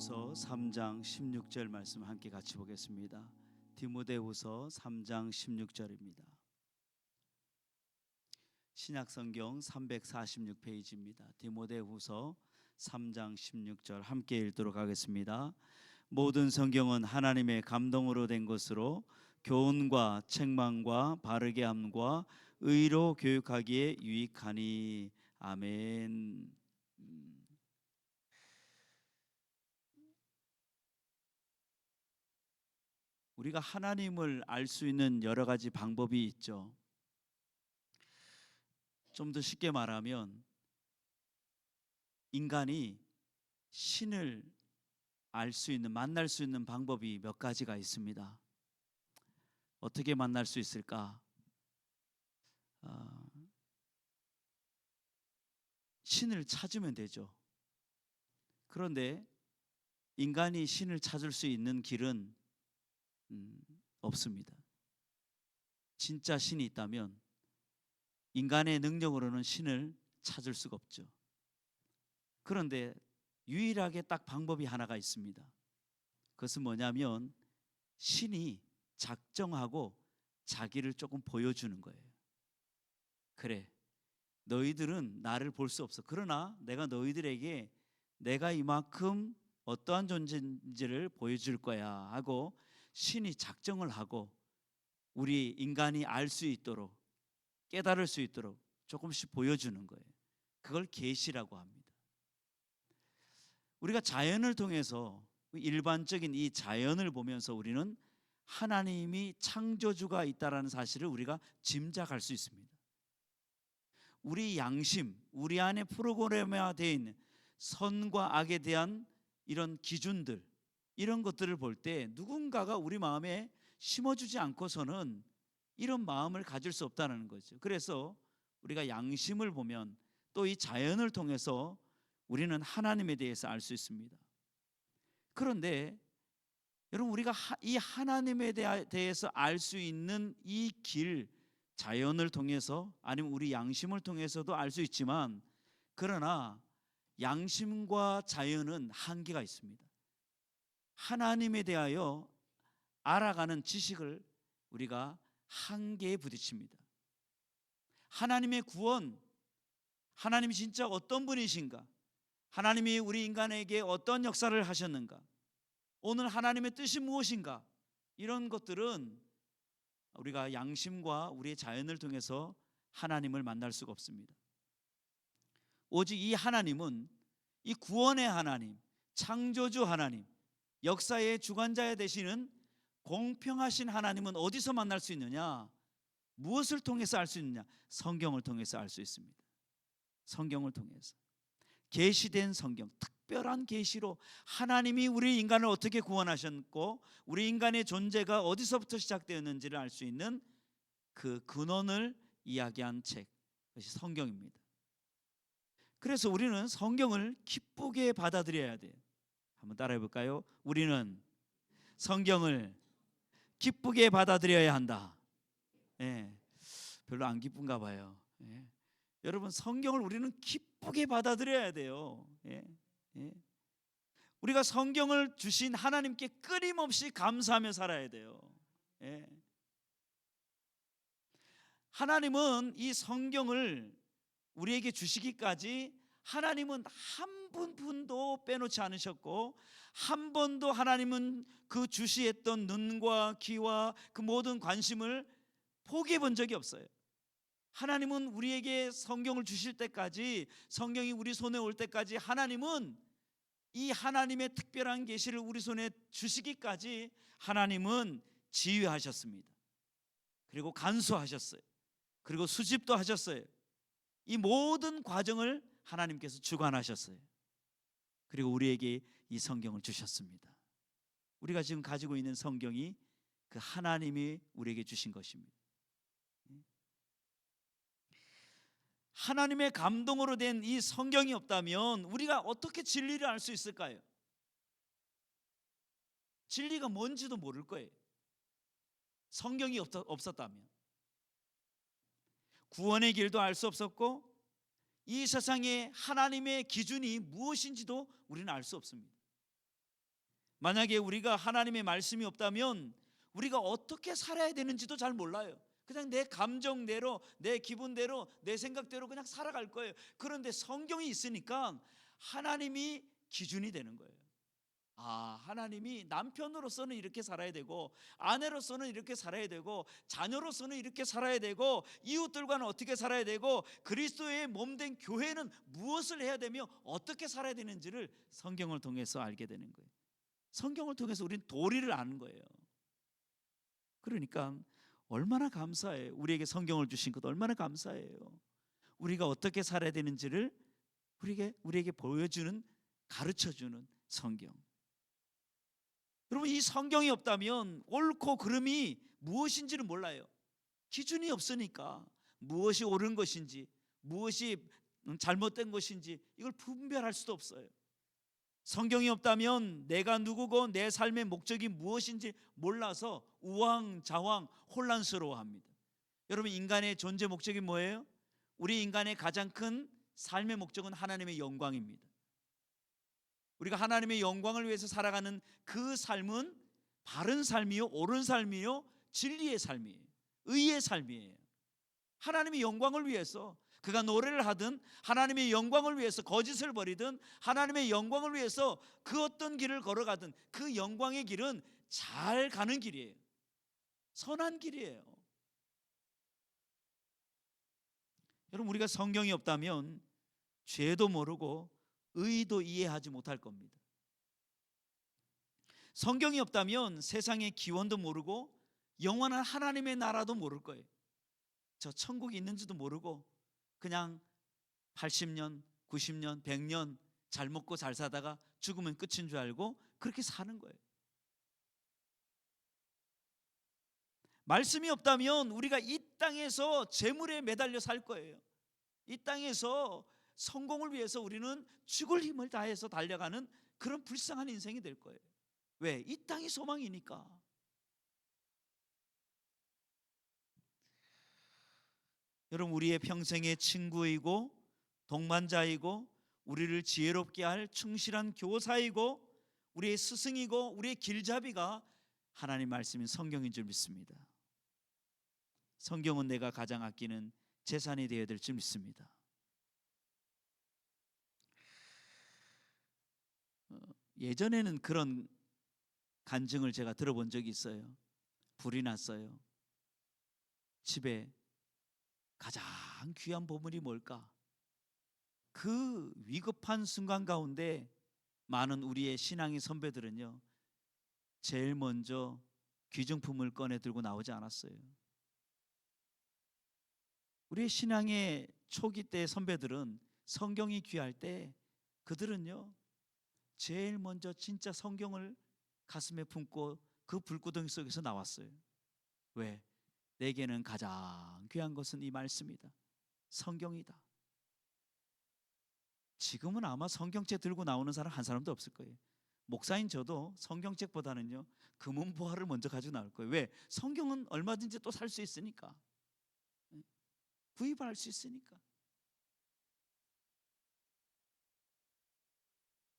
디모데후서 3장 16절 말씀 함께 같이 보겠습니다. 디모데후서 3장 16절입니다. 신약성경 346페이지입니다. 디모데후서 3장 16절 함께 읽도록 하겠습니다. 모든 성경은 하나님의 감동으로 된 것으로 교훈과 책망과 바르게 함과 의로 교육하기에 유익하니. 아멘. 우리가 하나님을 알 수 있는 여러 가지 방법이 있죠. 좀 더 쉽게 말하면 인간이 신을 알 수 있는, 만날 수 있는 방법이 몇 가지가 있습니다. 어떻게 만날 수 있을까? 신을 찾으면 되죠. 그런데 인간이 신을 찾을 수 있는 길은 없습니다. 진짜 신이 있다면 인간의 능력으로는 신을 찾을 수가 없죠. 그런데 유일하게 딱 방법이 하나가 있습니다. 그것은 뭐냐면 신이 작정하고 자기를 조금 보여주는 거예요. 그래, 너희들은 나를 볼 수 없어. 그러나 내가 너희들에게 내가 이만큼 어떠한 존재인지를 보여줄 거야 하고 신이 작정을 하고 우리 인간이 알 수 있도록, 깨달을 수 있도록 조금씩 보여주는 거예요. 그걸 계시라고 합니다. 우리가 자연을 통해서 일반적인 이 자연을 보면서 우리는 하나님이 창조주가 있다라는 사실을 우리가 짐작할 수 있습니다. 우리 양심, 우리 안에 프로그램화되어 있는 선과 악에 대한 이런 기준들, 이런 것들을 볼 때 누군가가 우리 마음에 심어주지 않고서는 이런 마음을 가질 수 없다는 거죠. 그래서 우리가 양심을 보면 또 이 자연을 통해서 우리는 하나님에 대해서 알 수 있습니다. 그런데 여러분, 우리가 이 하나님에 대해서 알 수 있는 이 길, 자연을 통해서 아니면 우리 양심을 통해서도 알 수 있지만, 그러나 양심과 자연은 한계가 있습니다. 하나님에 대하여 알아가는 지식을 우리가 한계에 부딪힙니다. 하나님의 구원, 하나님이 진짜 어떤 분이신가, 하나님이 우리 인간에게 어떤 역사를 하셨는가, 오늘 하나님의 뜻이 무엇인가, 이런 것들은 우리가 양심과 우리의 자연을 통해서 하나님을 만날 수가 없습니다. 오직 이 하나님은, 이 구원의 하나님, 창조주 하나님, 역사의 주관자 되시는 공평하신 하나님은 어디서 만날 수 있느냐? 무엇을 통해서 알 수 있느냐? 성경을 통해서 알 수 있습니다. 성경을 통해서 계시된 성경, 특별한 계시로 하나님이 우리 인간을 어떻게 구원하셨고 우리 인간의 존재가 어디서부터 시작되었는지를 알 수 있는 그 근원을 이야기한 책, 그것이 성경입니다. 그래서 우리는 성경을 기쁘게 받아들여야 돼요. 한번 따라해 볼까요? 우리는 성경을 기쁘게 받아들여야 한다. 예, 별로 안 기쁜가 봐요. 예. 여러분, 성경을 우리는 기쁘게 받아들여야 돼요. 예. 예. 우리가 성경을 주신 하나님께 끊임없이 감사하며 살아야 돼요. 예. 하나님은 이 성경을 우리에게 주시기까지 하나님은 한 분도 빼놓지 않으셨고, 한 번도 하나님은 그 주시했던 눈과 귀와 그 모든 관심을 포기해 본 적이 없어요. 하나님은 우리에게 성경을 주실 때까지, 성경이 우리 손에 올 때까지 하나님은 이 하나님의 특별한 계시를 우리 손에 주시기까지 하나님은 지휘하셨습니다. 그리고 간수하셨어요. 그리고 수집도 하셨어요. 이 모든 과정을 하나님께서 주관하셨어요. 그리고 우리에게 이 성경을 주셨습니다. 우리가 지금 가지고 있는 성경이 그 하나님이 우리에게 주신 것입니다. 하나님의 감동으로 된 이 성경이 없다면 우리가 어떻게 진리를 알 수 있을까요? 진리가 뭔지도 모를 거예요. 성경이 없었다면 구원의 길도 알 수 없었고 이 세상에 하나님의 기준이 무엇인지도 우리는 알 수 없습니다. 만약에 우리가 하나님의 말씀이 없다면 우리가 어떻게 살아야 되는지도 잘 몰라요. 그냥 내 감정대로, 내 기분대로, 내 생각대로 그냥 살아갈 거예요. 그런데 성경이 있으니까 하나님이 기준이 되는 거예요. 하나님이 남편으로서는 이렇게 살아야 되고, 아내로서는 이렇게 살아야 되고, 자녀로서는 이렇게 살아야 되고, 이웃들과는 어떻게 살아야 되고, 그리스도의 몸된 교회는 무엇을 해야 되며 어떻게 살아야 되는지를 성경을 통해서 알게 되는 거예요. 성경을 통해서 우리는 도리를 아는 거예요. 그러니까 얼마나 감사해요. 우리에게 성경을 주신 것 얼마나 감사해요. 우리가 어떻게 살아야 되는지를 우리에게 보여주는, 가르쳐주는 성경. 여러분, 이 성경이 없다면 옳고 그름이 무엇인지를 몰라요. 기준이 없으니까 무엇이 옳은 것인지 무엇이 잘못된 것인지 이걸 분별할 수도 없어요. 성경이 없다면 내가 누구고 내 삶의 목적이 무엇인지 몰라서 우왕좌왕 혼란스러워합니다. 여러분, 인간의 존재 목적이 뭐예요? 우리 인간의 가장 큰 삶의 목적은 하나님의 영광입니다. 우리가 하나님의 영광을 위해서 살아가는 그 삶은 바른 삶이요, 옳은 삶이요, 진리의 삶이에요, 의의 삶이에요. 하나님의 영광을 위해서 그가 노래를 하든, 하나님의 영광을 위해서 거짓을 버리든, 하나님의 영광을 위해서 그 어떤 길을 걸어가든 그 영광의 길은 잘 가는 길이에요. 선한 길이에요. 여러분, 우리가 성경이 없다면 죄도 모르고 의도 이해하지 못할 겁니다. 성경이 없다면 세상의 기원도 모르고 영원한 하나님의 나라도 모를 거예요. 저 천국이 있는지도 모르고 그냥 80년, 90년, 100년 잘 먹고 잘 사다가 죽으면 끝인 줄 알고 그렇게 사는 거예요. 말씀이 없다면 우리가 이 땅에서 재물에 매달려 살 거예요. 이 땅에서 성공을 위해서 우리는 죽을 힘을 다해서 달려가는 그런 불쌍한 인생이 될 거예요. 왜? 이 땅이 소망이니까. 여러분, 우리의 평생의 친구이고 동반자이고 우리를 지혜롭게 할 충실한 교사이고 우리의 스승이고 우리의 길잡이가 하나님 말씀인 성경인 줄 믿습니다. 성경은 내가 가장 아끼는 재산이 되어야 될 줄 믿습니다. 예전에는 그런 간증을 제가 들어본 적이 있어요. 불이 났어요. 집에 가장 귀한 보물이 뭘까? 그 위급한 순간 가운데 많은 우리의 신앙의 선배들은요, 제일 먼저 귀중품을 꺼내 들고 나오지 않았어요. 우리의 신앙의 초기 때 선배들은 성경이 귀할 때 그들은요, 제일 먼저 진짜 성경을 가슴에 품고 그 불구덩이 속에서 나왔어요. 왜? 내게는 가장 귀한 것은 이 말씀이다, 성경이다. 지금은 아마 성경책 들고 나오는 사람 한 사람도 없을 거예요. 목사인 저도 성경책보다는요 금은보화를 먼저 가지고 나올 거예요. 왜? 성경은 얼마든지 또 살 수 있으니까, 구입할 수 있으니까.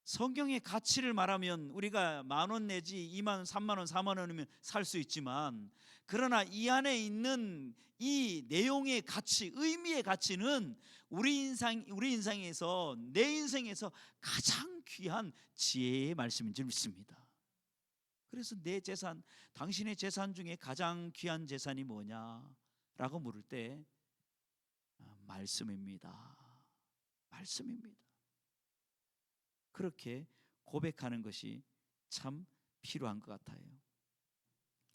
성경의 가치를 말하면 우리가 10,000원 내지 20,000원, 30,000원, 40,000원이면 살 수 있지만, 그러나 이 안에 있는 이 내용의 가치, 의미의 가치는 우리 인생에서, 내 인생에서 가장 귀한 지혜의 말씀인 줄 믿습니다. 그래서 내 재산, 당신의 재산 중에 가장 귀한 재산이 뭐냐라고 물을 때 말씀입니다. 말씀입니다. 그렇게 고백하는 것이 참 필요한 것 같아요.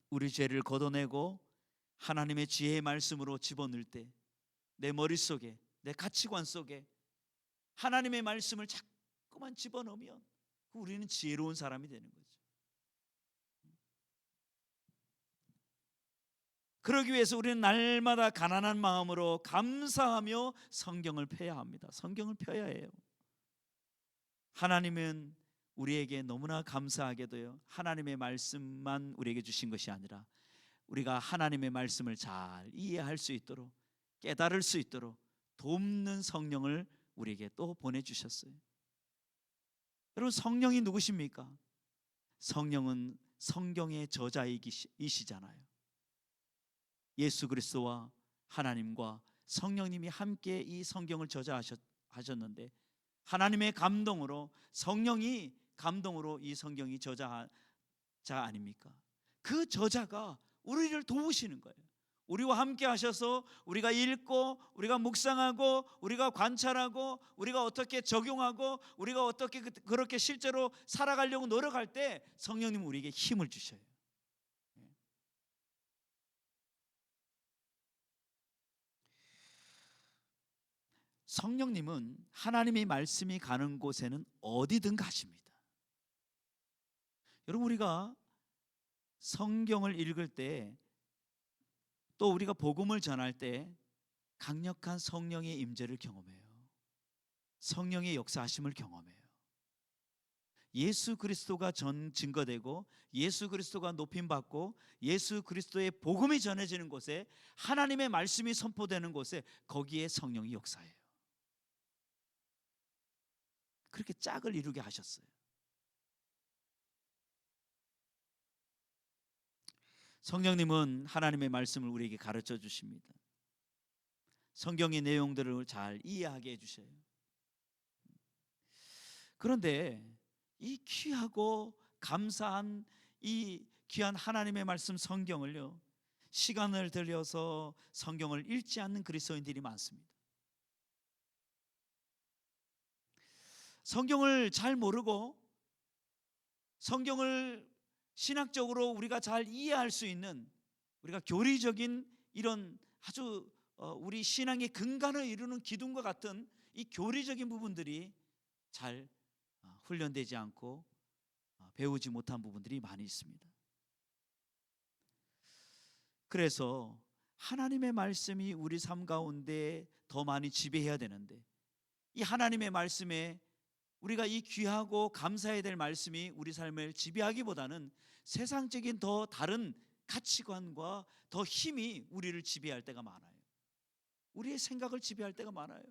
우리 죄를 걷어내고 하나님의 지혜의 말씀으로 집어넣을 때 내 머릿속에, 내 가치관 속에 하나님의 말씀을 자꾸만 집어넣으면 우리는 지혜로운 사람이 되는 거죠. 그러기 위해서 우리는 날마다 가난한 마음으로 감사하며 성경을 펴야 합니다. 성경을 펴야 해요. 하나님은 우리에게 너무나 감사하게도요, 하나님의 말씀만 우리에게 주신 것이 아니라 우리가 하나님의 말씀을 잘 이해할 수 있도록, 깨달을 수 있도록 돕는 성령을 우리에게 또 보내주셨어요. 여러분, 성령이 누구십니까? 성령은 성경의 저자이시잖아요. 예수 그리스도와 하나님과 성령님이 함께 이 성경을 저자하셨는데 하나님의 감동으로, 성령이 감동으로 이 성경이 저자 아닙니까? 그 저자가 우리를 도우시는 거예요. 우리와 함께 하셔서 우리가 읽고, 우리가 묵상하고, 우리가 관찰하고, 우리가 어떻게 적용하고, 우리가 어떻게 그렇게 실제로 살아가려고 노력할 때 성령님은 우리에게 힘을 주셔요. 성령님은 하나님의 말씀이 가는 곳에는 어디든 가십니다. 여러분, 우리가 성경을 읽을 때, 또 우리가 복음을 전할 때 강력한 성령의 임재를 경험해요. 성령의 역사하심을 경험해요. 예수 그리스도가 증거되고, 예수 그리스도가 높임받고, 예수 그리스도의 복음이 전해지는 곳에, 하나님의 말씀이 선포되는 곳에, 거기에 성령이 역사해요. 그렇게 짝을 이루게 하셨어요. 성령님은 하나님의 말씀을 우리에게 가르쳐 주십니다. 성경의 내용들을 잘 이해하게 해주셔요. 그런데 이 귀하고 감사한 이 귀한 하나님의 말씀 성경을요, 시간을 들여서 성경을 읽지 않는 그리스도인들이 많습니다. 성경을 잘 모르고, 성경을 신학적으로 우리가 잘 이해할 수 있는, 우리가 교리적인 이런 아주 우리 신앙의 근간을 이루는 기둥과 같은 이 교리적인 부분들이 잘 훈련되지 않고 배우지 못한 부분들이 많이 있습니다. 그래서 하나님의 말씀이 우리 삶 가운데 더 많이 지배해야 되는데, 이 하나님의 말씀에 우리가 이 귀하고 감사해야 될 말씀이 우리 삶을 지배하기보다는 세상적인 더 다른 가치관과 더 힘이 우리를 지배할 때가 많아요. 우리의 생각을 지배할 때가 많아요.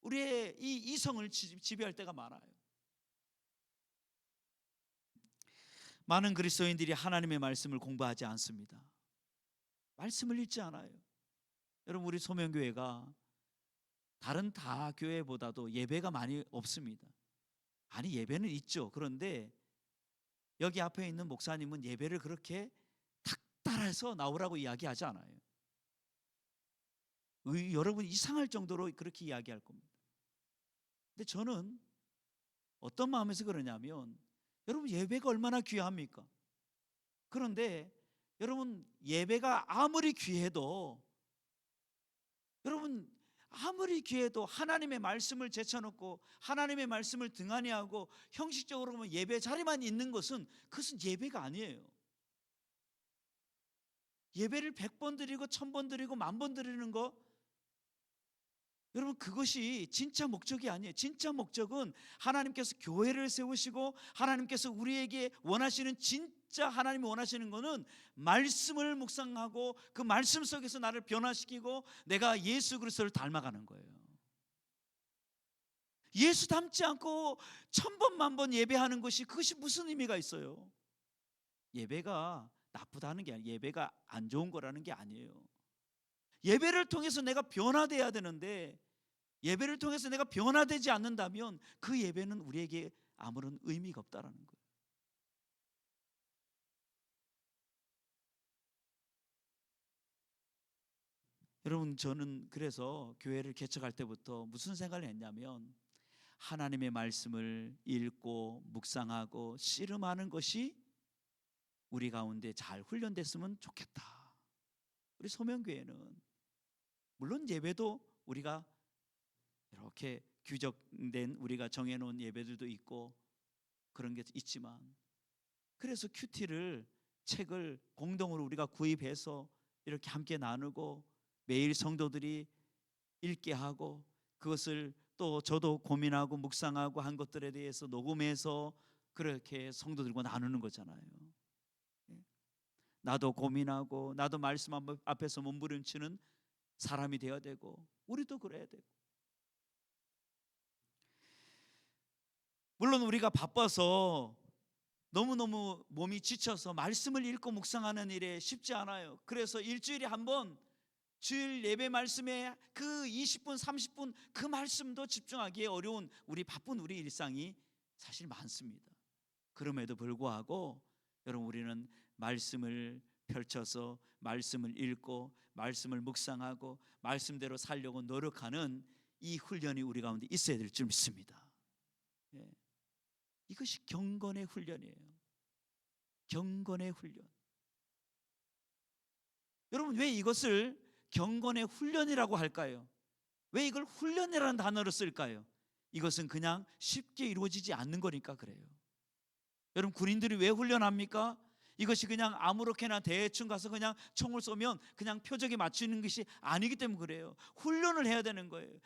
우리의 이 이성을 지배할 때가 많아요. 많은 그리스도인들이 하나님의 말씀을 공부하지 않습니다. 말씀을 읽지 않아요. 여러분, 우리 소명교회가 다른 다 교회보다도 예배가 많이 없습니다. 아니, 예배는 있죠. 그런데 여기 앞에 있는 목사님은 예배를 그렇게 탁 따라서 나오라고 이야기하지 않아요. 여러분 이상할 정도로 그렇게 이야기할 겁니다. 근데 저는 어떤 마음에서 그러냐면, 여러분 예배가 얼마나 귀합니까? 그런데 여러분 예배가 아무리 귀해도, 여러분 아무리 귀해도 하나님의 말씀을 제쳐놓고 하나님의 말씀을 등한히 하고 형식적으로 보면 예배 자리만 있는 것은, 그것은 예배가 아니에요. 예배를 100번 드리고 1000번 드리고 10,000번 드리는 거, 여러분 그것이 진짜 목적이 아니에요. 진짜 목적은 하나님께서 교회를 세우시고 하나님께서 우리에게 원하시는, 진짜 하나님이 원하시는 것은 말씀을 묵상하고 그 말씀 속에서 나를 변화시키고 내가 예수 그리스도를 닮아가는 거예요. 예수 닮지 않고 1000번 10,000번 예배하는 것이, 그것이 무슨 의미가 있어요? 예배가 나쁘다는 게 아니에요. 예배가 안 좋은 거라는 게 아니에요. 예배를 통해서 내가 변화돼야 되는데, 예배를 통해서 내가 변화되지 않는다면 그 예배는 우리에게 아무런 의미가 없다라는 거예요. 여러분, 저는 그래서 교회를 개척할 때부터 무슨 생각을 했냐면, 하나님의 말씀을 읽고 묵상하고 씨름하는 것이 우리 가운데 잘 훈련됐으면 좋겠다. 우리 소명교회는 물론 예배도 우리가 이렇게 규정된, 우리가 정해놓은 예배들도 있고 그런 게 있지만, 그래서 큐티를, 책을 공동으로 우리가 구입해서 이렇게 함께 나누고 매일 성도들이 읽게 하고, 그것을 또 저도 고민하고 묵상하고 한 것들에 대해서 녹음해서 그렇게 성도들과 나누는 거잖아요. 나도 고민하고 나도 말씀 앞에서 몸부림치는 사람이 되어야 되고, 우리도 그래야 되고. 물론 우리가 바빠서 너무너무 몸이 지쳐서 말씀을 읽고 묵상하는 일에 쉽지 않아요. 그래서 일주일에 한 번 주일 예배 말씀에 그 20분 30분 그 말씀도 집중하기에 어려운 우리 바쁜 우리 일상이 사실 많습니다. 그럼에도 불구하고 여러분, 우리는 말씀을 펼쳐서 말씀을 읽고 말씀을 묵상하고 말씀대로 살려고 노력하는 이 훈련이 우리 가운데 있어야 될 줄 믿습니다. 예. 이것이 경건의 훈련이에요. 경건의 훈련. 여러분, 왜 이것을 경건의 훈련이라고 할까요? 왜 이걸 훈련이라는 단어를 쓸까요? 이것은 그냥 쉽게 이루어지지 않는 거니까 그래요. 여러분, 군인들이 왜 훈련합니까? 이것이 그냥 아무렇게나 대충 가서 그냥 총을 쏘면 그냥 표적에 맞추는 것이 아니기 때문에 그래요. 훈련을 해야 되는 거예요.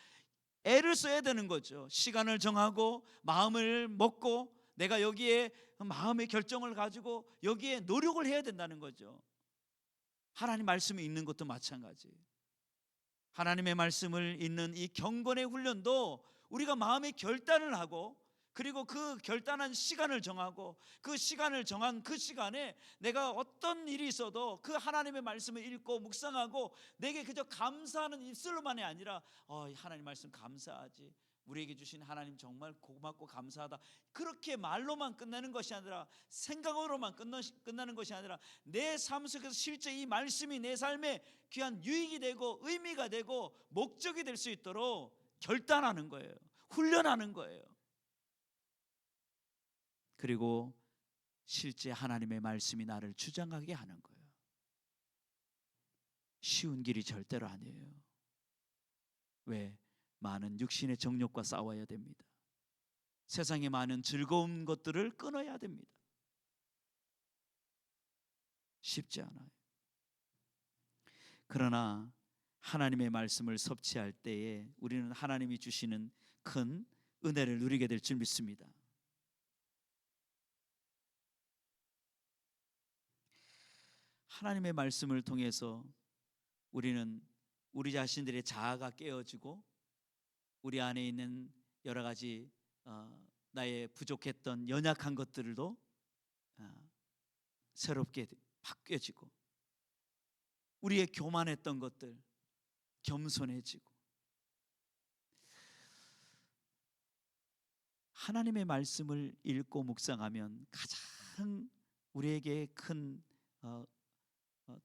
애를 써야 되는 거죠. 시간을 정하고 마음을 먹고 내가 여기에 마음의 결정을 가지고 여기에 노력을 해야 된다는 거죠. 하나님 말씀을 읽는 것도 마찬가지예요. 하나님의 말씀을 읽는 이 경건의 훈련도 우리가 마음의 결단을 하고 그리고 그 결단한 시간을 정하고 그 시간을 정한 그 시간에 내가 어떤 일이 있어도 그 하나님의 말씀을 읽고 묵상하고 내게 그저 감사하는 입술로만이 아니라 하나님 말씀 감사하지, 우리에게 주신 하나님 정말 고맙고 감사하다, 그렇게 말로만 끝내는 것이 아니라 생각으로만 끝나는 것이 아니라 내 삶 속에서 실제 이 말씀이 내 삶에 귀한 유익이 되고 의미가 되고 목적이 될 수 있도록 결단하는 거예요. 훈련하는 거예요. 그리고 실제 하나님의 말씀이 나를 주장하게 하는 거예요. 쉬운 길이 절대로 아니에요. 왜? 많은 육신의 정욕과 싸워야 됩니다. 세상에 많은 즐거운 것들을 끊어야 됩니다. 쉽지 않아요. 그러나 하나님의 말씀을 섭취할 때에 우리는 하나님이 주시는 큰 은혜를 누리게 될 줄 믿습니다. 하나님의 말씀을 통해서 우리는 우리 자신들의 자아가 깨어지고 우리 안에 있는 여러 가지 나의 부족했던 연약한 것들도 새롭게 바뀌어지고 우리의 교만했던 것들 겸손해지고 하나님의 말씀을 읽고 묵상하면 가장 우리에게 큰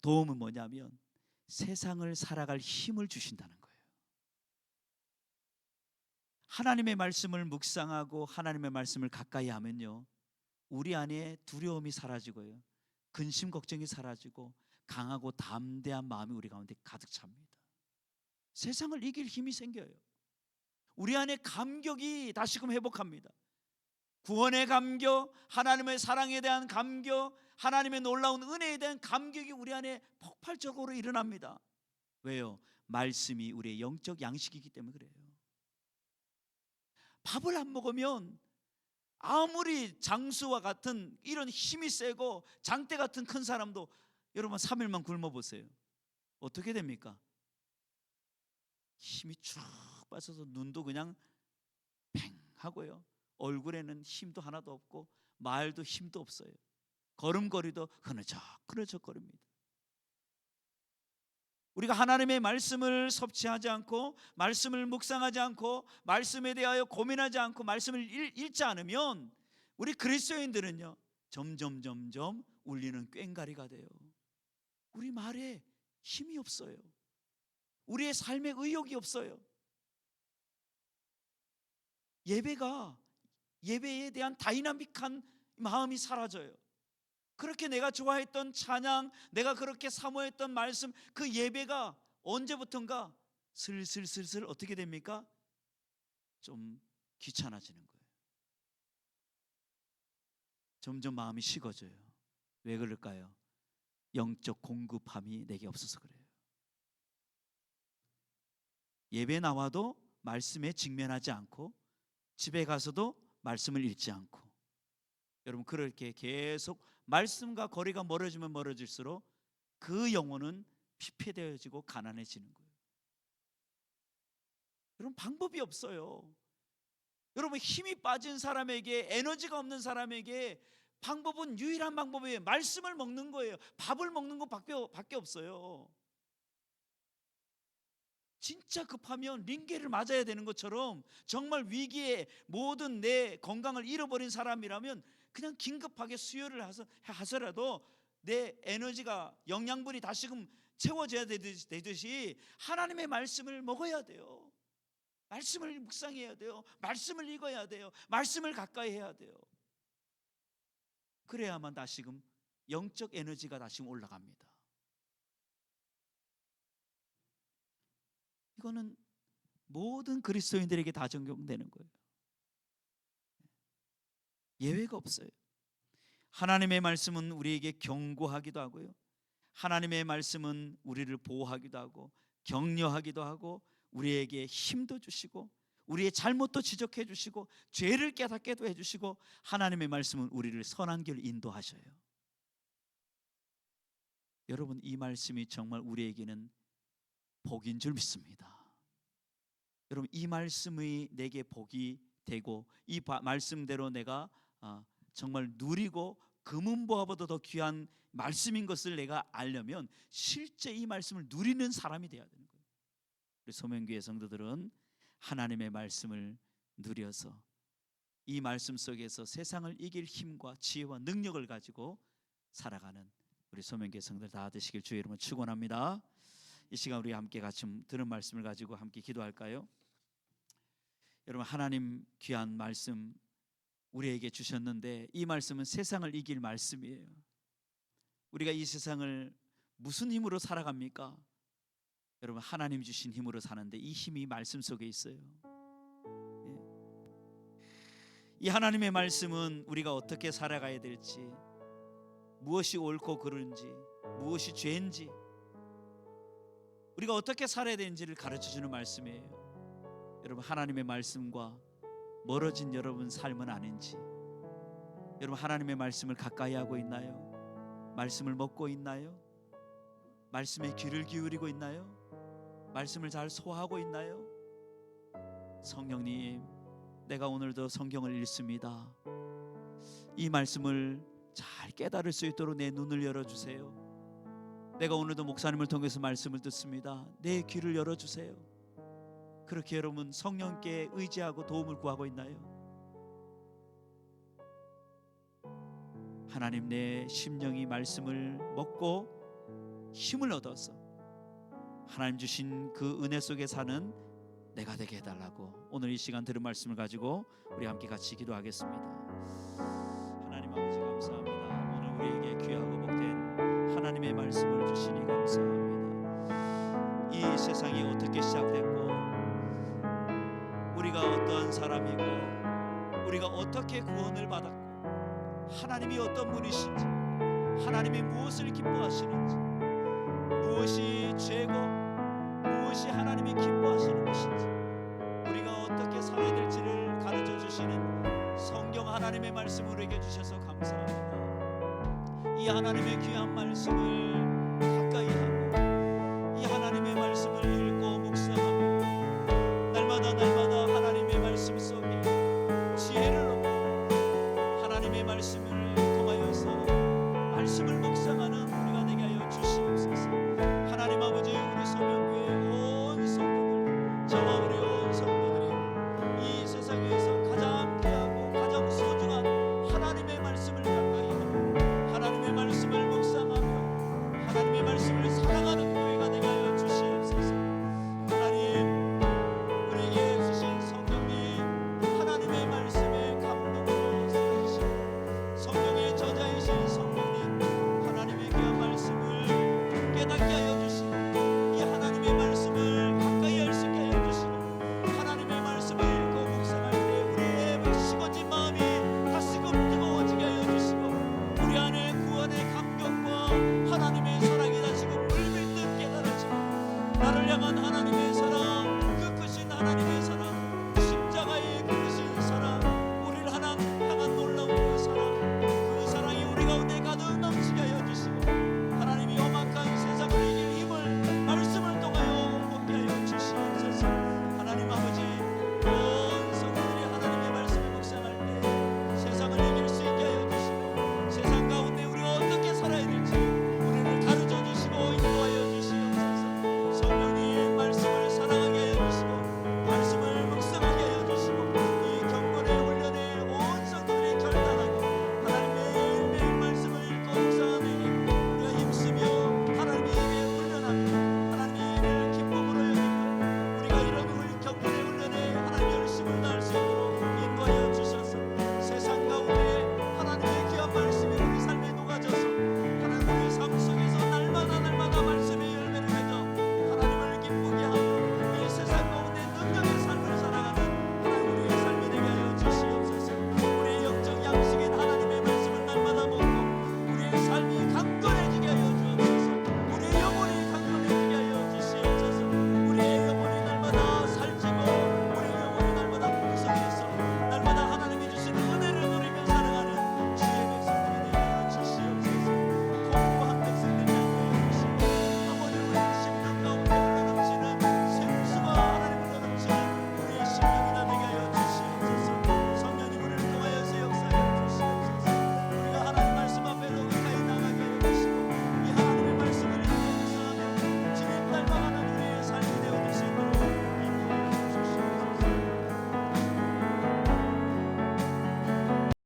도움은 뭐냐면 세상을 살아갈 힘을 주신다는 거예요. 하나님의 말씀을 묵상하고 하나님의 말씀을 가까이 하면요, 우리 안에 두려움이 사라지고요, 근심 걱정이 사라지고 강하고 담대한 마음이 우리 가운데 가득 찹니다. 세상을 이길 힘이 생겨요. 우리 안에 감격이 다시금 회복합니다. 구원의 감격, 하나님의 사랑에 대한 감격, 하나님의 놀라운 은혜에 대한 감격이 우리 안에 폭발적으로 일어납니다. 왜요? 말씀이 우리의 영적 양식이기 때문에 그래요. 밥을 안 먹으면 아무리 장수와 같은 이런 힘이 세고 장대 같은 큰 사람도 여러분 3일만 굶어 보세요. 어떻게 됩니까? 힘이 쭉 빠져서 눈도 그냥 팽 하고요, 얼굴에는 힘도 하나도 없고 말도 힘도 없어요. 걸음걸이도 흐느적거립니다. 우리가 하나님의 말씀을 섭취하지 않고 말씀을 묵상하지 않고 말씀에 대하여 고민하지 않고 말씀을 읽지 않으면 우리 그리스도인들은요 점점 울리는 꽹가리가 돼요. 우리 말에 힘이 없어요. 우리의 삶에 의욕이 없어요. 예배에 대한 다이나믹한 마음이 사라져요. 그렇게 내가 좋아했던 찬양, 내가 그렇게 사모했던 말씀, 그 예배가 언제부턴가 슬슬 어떻게 됩니까? 좀 귀찮아지는 거예요. 점점 마음이 식어져요. 왜 그럴까요? 영적 공급함이 내게 없어서 그래요. 예배 나와도 말씀에 직면하지 않고 집에 가서도 말씀을 읽지 않고, 여러분 그렇게 계속 말씀과 거리가 멀어지면 멀어질수록 그 영혼은 피폐되어지고 가난해지는 거예요. 여러분 방법이 없어요. 여러분 힘이 빠진 사람에게, 에너지가 없는 사람에게 방법은 유일한 방법이에요. 말씀을 먹는 거예요. 밥을 먹는 것밖에 없어요. 진짜 급하면 링게를 맞아야 되는 것처럼 정말 위기에 모든 내 건강을 잃어버린 사람이라면 그냥 긴급하게 수혈을 하서라도 내 에너지가 영양분이 다시금 채워져야 되듯이 하나님의 말씀을 먹어야 돼요. 말씀을 묵상해야 돼요. 말씀을 읽어야 돼요. 말씀을 가까이 해야 돼요. 그래야만 다시금 영적 에너지가 다시 올라갑니다. 이거는 모든 그리스도인들에게 다 적용되는 거예요. 예외가 없어요. 하나님의 말씀은 우리에게 경고하기도 하고요, 하나님의 말씀은 우리를 보호하기도 하고 격려하기도 하고 우리에게 힘도 주시고 우리의 잘못도 지적해 주시고 죄를 깨닫게도 해주시고 하나님의 말씀은 우리를 선한 길로 인도하셔요. 여러분, 이 말씀이 정말 우리에게는 복인 줄 믿습니다. 여러분, 이 말씀이 내게 복이 되고 이 말씀대로 내가 정말 누리고 금은보화보다 더 귀한 말씀인 것을 내가 알려면 실제 이 말씀을 누리는 사람이 되어야 되는 거예요. 우리 소명교회 성도들은 하나님의 말씀을 누려서 이 말씀 속에서 세상을 이길 힘과 지혜와 능력을 가지고 살아가는 우리 소명교회 성도들 다 되시길 주의 이름으로 축원합니다. 이 시간 우리 함께 같이 들은 말씀을 가지고 함께 기도할까요? 여러분, 하나님 귀한 말씀 우리에게 주셨는데 이 말씀은 세상을 이길 말씀이에요. 우리가 이 세상을 무슨 힘으로 살아갑니까? 여러분, 하나님 주신 힘으로 사는데 이 힘이 말씀 속에 있어요. 이 하나님의 말씀은 우리가 어떻게 살아가야 될지, 무엇이 옳고 그른지, 무엇이 죄인지, 우리가 어떻게 살아야 되는지를 가르쳐주는 말씀이에요. 여러분, 하나님의 말씀과 멀어진 여러분 삶은 아닌지, 여러분 하나님의 말씀을 가까이 하고 있나요? 말씀을 먹고 있나요? 말씀에 귀를 기울이고 있나요? 말씀을 잘 소화하고 있나요? 성령님, 내가 오늘도 성경을 읽습니다. 이 말씀을 잘 깨달을 수 있도록 내 눈을 열어주세요. 내가 오늘도 목사님을 통해서 말씀을 듣습니다. 내 귀를 열어주세요. 그렇게 여러분 성령께 의지하고 도움을 구하고 있나요? 하나님, 내 심령이 말씀을 먹고 힘을 얻어서 하나님 주신 그 은혜 속에 사는 내가 되게 해달라고 오늘 이 시간 들은 말씀을 가지고 우리 함께 같이 기도하겠습니다. 하나님 아버지, 감사합니다. 오늘 우리에게 귀하고 복된 하나님의 말씀을 주시니 감사합니다. 이 세상이 어떻게 시작됐고 우리가 어떠한 사람이고 우리가 어떻게 구원을 받았고 하나님이 어떤 분이신지, 하나님이 무엇을 기뻐하시는지, 무엇이 죄고 무엇이 하나님이 기뻐하시는 것인지, 우리가 어떻게 살아야 될지를 가르쳐 주시는 성경 하나님의 말씀을 우리에게 주셔서 감사합니다. 이 하나님의 귀한 말씀을